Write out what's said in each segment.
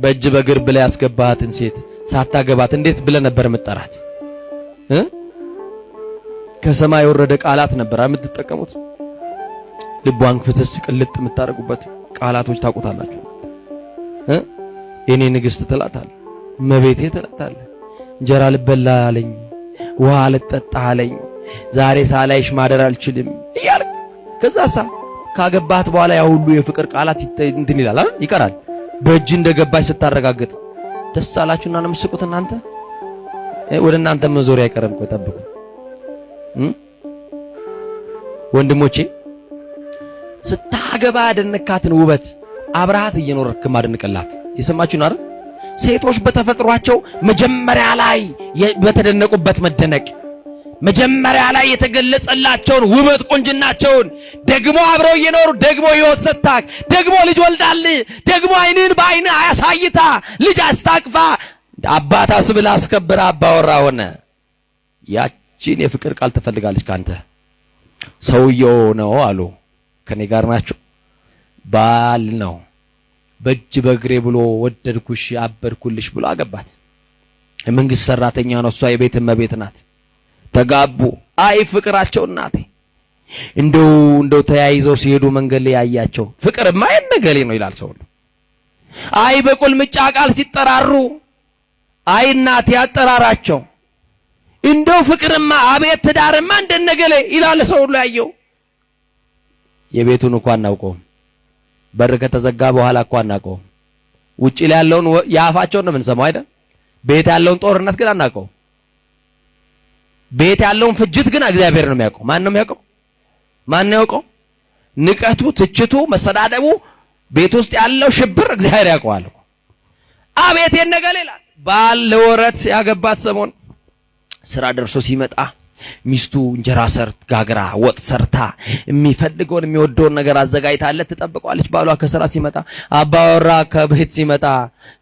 በእጅ በእግር ብለ ያስገባሃትን ሴት ሳታገባት እንዴት ብለ ነበር መጠራት? ከሰማይ ወረደ ቃላት ነበር የምትጠቀሙት። ልቧን ፍስስ ቅልጥ የምታረጉበት ቃላቶች ታውቁታላችሁ። የኔ ንግስት ትላታል፣ መቤቴ ትላታል። እንጀራ ልበላ አለኝ፣ ውሃ ልጠጣ አለኝ፣ ዛሬ ሳላይሽ ማደር አልችልም እያለ ከዛሳ ካገባት በኋላ ያ ሁሉ የፍቅር ቃላት እንትን ይላል አይደል? ይቀራል። በእጅ እንደገባች ስታረጋግጥ ደስ አላችሁና ነው የምትስቁት እናንተ። ወደ እናንተ መዞሪያ አይቀርም። ቆይ ጠብቁ ወንድሞቼ። ስታገባ ያደነካትን ውበት አብራሃት እየኖርክ ማድንቅላት። የሰማችሁ ነው አይደል? ሴቶች በተፈጥሯቸው መጀመሪያ ላይ በተደነቁበት መደነቅ፣ መጀመሪያ ላይ የተገለጸላቸውን ውበት ቁንጅናቸውን ደግሞ አብረው እየኖሩ ደግሞ ህይወት ሰጣክ፣ ደግሞ ልጅ ወልዳል፣ ደግሞ አይንን በአይን አያሳይታ ልጅ አስታቅፋ አባታ ስብላ አስከብራ አባወራ ሆነ። ያቺን የፍቅር ቃል ትፈልጋለች ካንተ። ሰውየው ነው አሉ ከኔ ጋር ናቸው። ባል ነው በእጅ በእግሬ ብሎ ወደድኩሽ አበድኩልሽ ብሎ አገባት። የመንግስት ሰራተኛ ነው፣ እሷ የቤት እመቤት ናት። ተጋቡ። አይ ፍቅራቸው እናቴ እንደው ተያይዘው ሲሄዱ መንገድ ላይ ያያቸው ፍቅርማ የነገሌ ነው ይላል ሰው። አይ በቁልምጫ ቃል ሲጠራሩ አይ እናቴ ያጠራራቸው እንደው ፍቅርማ አቤት ትዳርማ እንደነገሌ ይላል ሰው ሁሉ ያየው። የቤቱን እንኳን አናውቀውም። በር ከተዘጋ በኋላ እንኳን አናውቀውም። ውጪ ላይ ያለውን ያፋቸውን ነው የምንሰማው አይደል? ቤት ያለውን ጦርነት ግን አናውቀውም። ቤት ያለውን ፍጅት ግን እግዚአብሔር ነው የሚያውቀው። ማን ነው የሚያውቀው? ማን ነው ያውቀው? ንቀቱ፣ ትችቱ፣ መሰዳደቡ፣ ቤት ውስጥ ያለው ሽብር እግዚአብሔር ያውቀዋል። አቤት የነገሌ ይላል። ባል ለወረት ያገባት ሰሞን ስራ ደርሶ ሲመጣ ሚስቱ እንጀራ ጋግራ ወጥ ሰርታ የሚፈልገውን የሚወደውን ነገር አዘጋጅታለት ትጠብቀዋለች። ባሏ ከስራ ሲመጣ አባወራ ከቤት ሲመጣ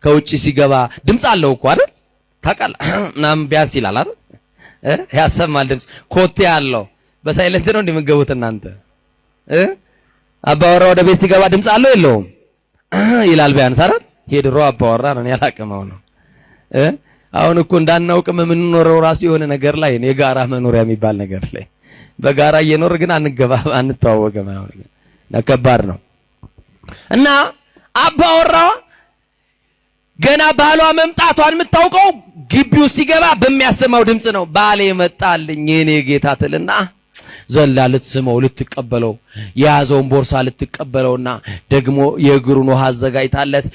ከውጪ ሲገባ ድምጽ አለው እኮ አይደል? ታውቃለህ ምናምን ቢያንስ ይላል አይደል? ያሰማል ድምጽ ኮቴ አለው። በሳይለንት ነው እንደምትገቡት እናንተ። አባወራ ወደ ቤት ሲገባ ድምጽ አለው የለውም ይላል ቢያንስ አይደል? የድሮ አባወራ ነው ያላቀመው ነው። አሁን እኮ እንዳናውቅም የምንኖረው ራሱ የሆነ ነገር ላይ ነው፣ የጋራ መኖሪያ የሚባል ነገር ላይ በጋራ እየኖር ግን አንተዋወቅም። አሁን ከባድ ነው። እና አባወራዋ ገና ባሏ መምጣቷን የምታውቀው ግቢው ሲገባ በሚያሰማው ድምጽ ነው። ባሌ መጣልኝ የኔ ጌታ ትልና ዘላ ልትስመው ልትቀበለው የያዘውን ቦርሳ ልትቀበለውና ደግሞ የእግሩን ውሃ አዘጋጅታለት